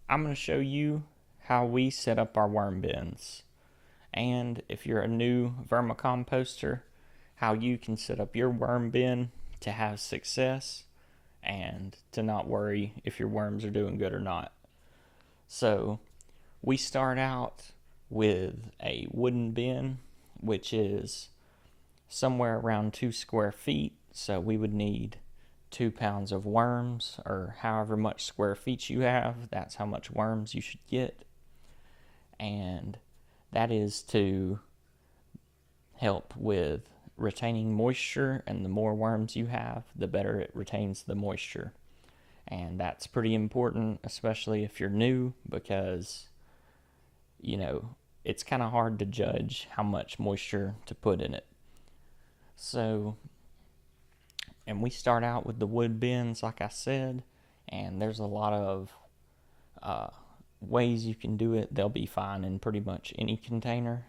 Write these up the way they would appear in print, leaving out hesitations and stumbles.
I'm going to show you how we set up our worm bins. And if you're a new vermicomposter, how you can set up your worm bin to have success and to not worry if your worms are doing good or not. So we start out with a wooden bin, which is somewhere around 2 square feet. So we would need 2 pounds of worms, or however much square feet you have, that's how much worms you should get. And that is to help with retaining moisture, and the more worms you have, the better it retains the moisture. And that's pretty important, especially if you're new, because it's kind of hard to judge how much moisture to put in it. So, and we start out with the wood bins, like I said, and there's a lot of ways you can do it. They'll be fine in pretty much any container,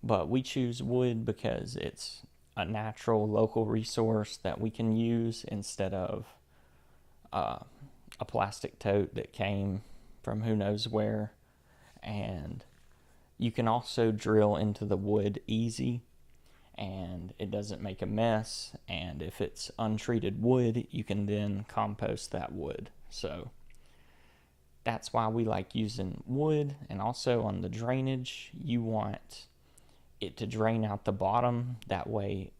but we choose wood because it's a natural local resource that we can use instead of a plastic tote that came from who knows where. And you can also drill into the wood easy, and it doesn't make a mess. And if it's untreated wood, you can then compost that wood. So that's why we like using wood. And also on the drainage, you want it to drain out the bottom. That way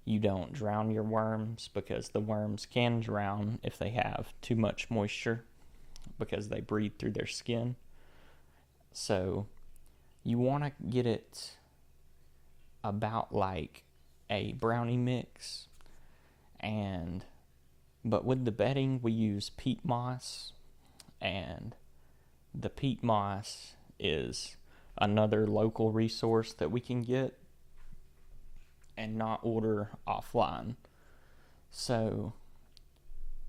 you don't drown your worms, because the worms can drown if they have too much moisture because they breathe through their skin. So you want to get it about like a brownie mix. But with the bedding, we use peat moss, and the peat moss is another local resource that we can get and not order offline. So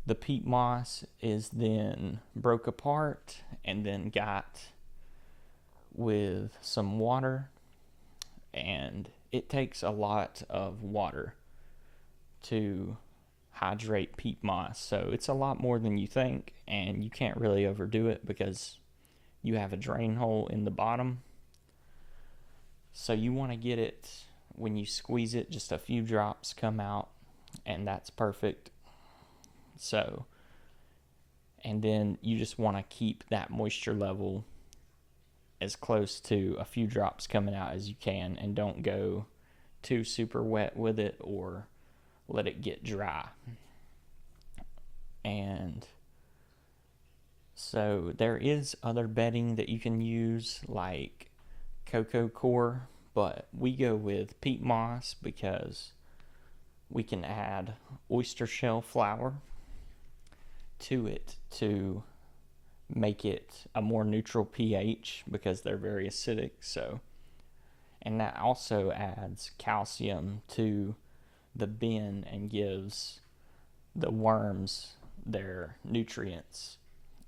the peat moss is then broke apart and then got with some water, and it takes a lot of water to hydrate peat moss. So it's a lot more than you think, and you can't really overdo it because you have a drain hole in the bottom. So you want to get it, when you squeeze it, just a few drops come out, and that's perfect. So, and then you just want to keep that moisture level as close to a few drops coming out as you can, and don't go too super wet with it or let it get dry. And so there is other bedding that you can use, like cocoa core, but we go with peat moss because we can add oyster shell flour to it to make it a more neutral pH, because they're very acidic. So, and that also adds calcium to the bin and gives the worms their nutrients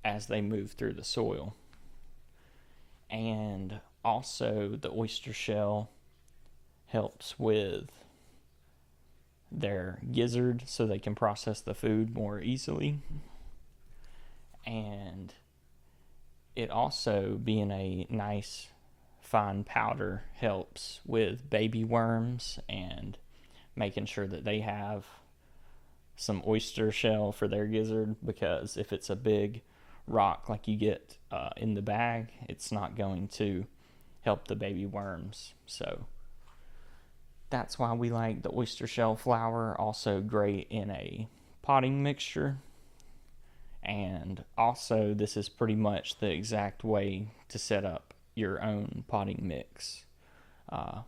as they move through the soil. And also the oyster shell helps with their gizzard, so they can process the food more easily. And it also, being a nice fine powder, helps with baby worms and making sure that they have some oyster shell for their gizzard, because if it's a big rock like you get in the bag, it's not going to help the baby worms. So that's why we like the oyster shell flour. Also great in a potting mixture. And also, this is pretty much the exact way to set up your own potting mix. Of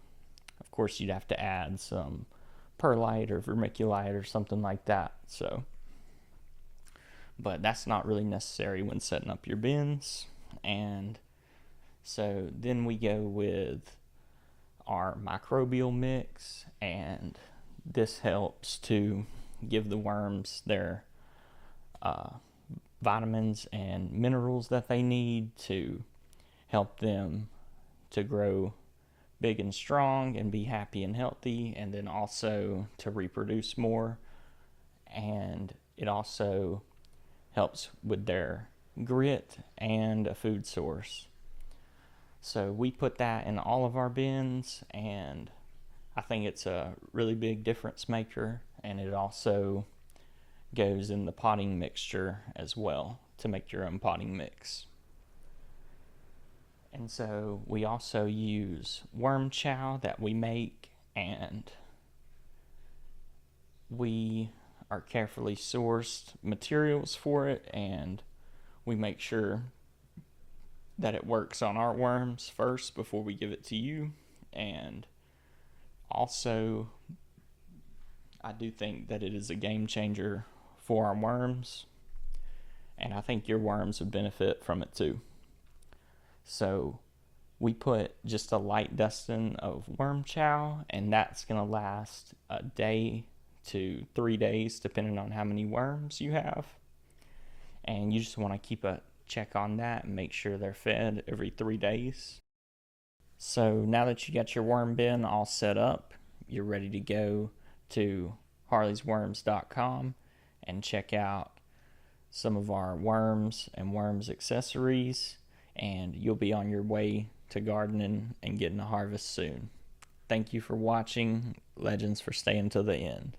course, you'd have to add some perlite or vermiculite or something like that. So, but that's not really necessary when setting up your bins. And so then we go with our microbial mix, and this helps to give the worms their vitamins and minerals that they need to help them to grow big and strong and be happy and healthy, and then also to reproduce more. And it also helps with their grit, and a food source. So we put that in all of our bins, and I think it's a really big difference maker, and it also goes in the potting mixture as well to make your own potting mix. And so we also use worm chow that we make, and we are carefully sourced materials for it, and we make sure that it works on our worms first before we give it to you. And also, I do think that it is a game changer for our worms, and I think your worms would benefit from it too. So we put just a light dusting of worm chow, and that's going to last a day to 3 days depending on how many worms you have. And you just want to keep a check on that and make sure they're fed every 3 days. So now that you got your worm bin all set up, you're ready to go to harleysworms.com and check out some of our worms and worms accessories, and you'll be on your way to gardening and getting a harvest soon. Thank you for watching. Legends for staying to the end.